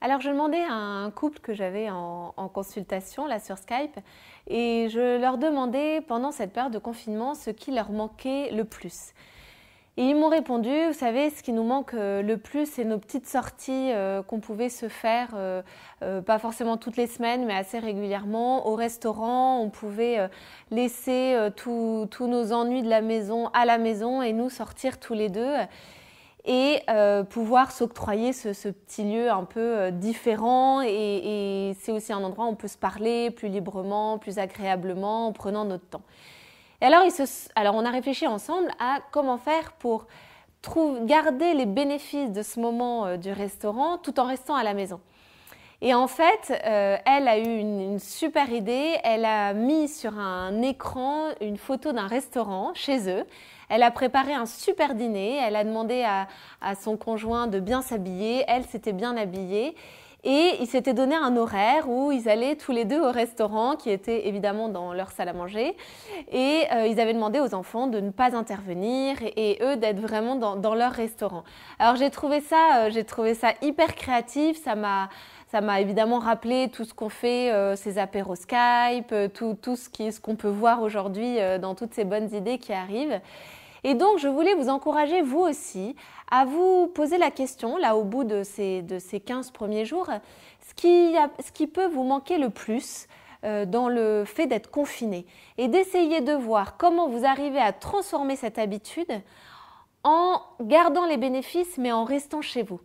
Alors, je demandais à un couple que j'avais en consultation là sur Skype et je leur demandais pendant cette période de confinement ce qui leur manquait le plus. Et ils m'ont répondu, vous savez, ce qui nous manque le plus, c'est nos petites sorties qu'on pouvait se faire, pas forcément toutes les semaines, mais assez régulièrement. Au restaurant, on pouvait laisser tous nos ennuis de la maison à la maison et nous sortir tous les deux et pouvoir s'octroyer ce petit lieu un peu différent et c'est aussi un endroit où on peut se parler plus librement, plus agréablement en prenant notre temps. Et alors on a réfléchi ensemble à comment faire pour garder les bénéfices de ce moment du restaurant tout en restant à la maison. Et en fait, elle a eu une super idée. Elle a mis sur un écran une photo d'un restaurant chez eux. Elle a préparé un super dîner. Elle a demandé à son conjoint de bien s'habiller. Elle s'était bien habillée. Et ils s'étaient donné un horaire où ils allaient tous les deux au restaurant, qui était évidemment dans leur salle à manger. Et ils avaient demandé aux enfants de ne pas intervenir et eux d'être vraiment dans leur restaurant. Alors j'ai trouvé ça hyper créatif. Ça m'a évidemment rappelé tout ce qu'on fait, ces apéros Skype, tout ce qu'on peut voir aujourd'hui dans toutes ces bonnes idées qui arrivent. Et donc, je voulais vous encourager, vous aussi, à vous poser la question, là, au bout de ces 15 premiers jours, ce qui peut vous manquer le plus dans le fait d'être confiné. Et d'essayer de voir comment vous arrivez à transformer cette habitude en gardant les bénéfices, mais en restant chez vous.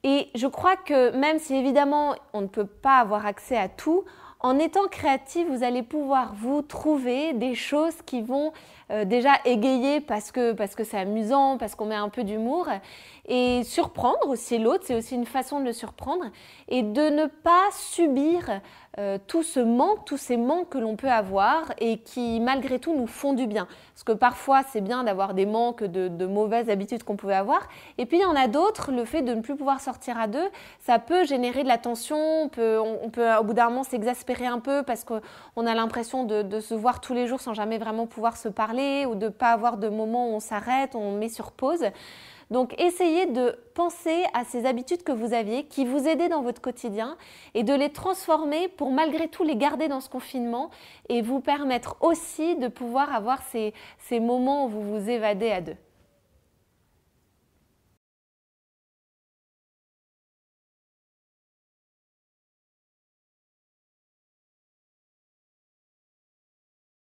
Et je crois que même si évidemment on ne peut pas avoir accès à tout, en étant créatif, vous allez pouvoir vous trouver des choses qui vont déjà égayer parce que c'est amusant, parce qu'on met un peu d'humour et surprendre aussi l'autre, c'est aussi une façon de le surprendre et de ne pas subir tout ce manque, tous ces manques que l'on peut avoir et qui malgré tout nous font du bien. Parce que parfois c'est bien d'avoir des manques de mauvaises habitudes qu'on pouvait avoir et puis il y en a d'autres, le fait de ne plus pouvoir sortir à deux, ça peut générer de la tension, on peut au bout d'un moment s'exaspérer un peu parce qu'on a l'impression de se voir tous les jours sans jamais vraiment pouvoir se parler ou de ne pas avoir de moment où on s'arrête, on met sur pause. Donc essayez de penser à ces habitudes que vous aviez, qui vous aidaient dans votre quotidien et de les transformer pour malgré tout les garder dans ce confinement et vous permettre aussi de pouvoir avoir ces moments où vous vous évadez à deux.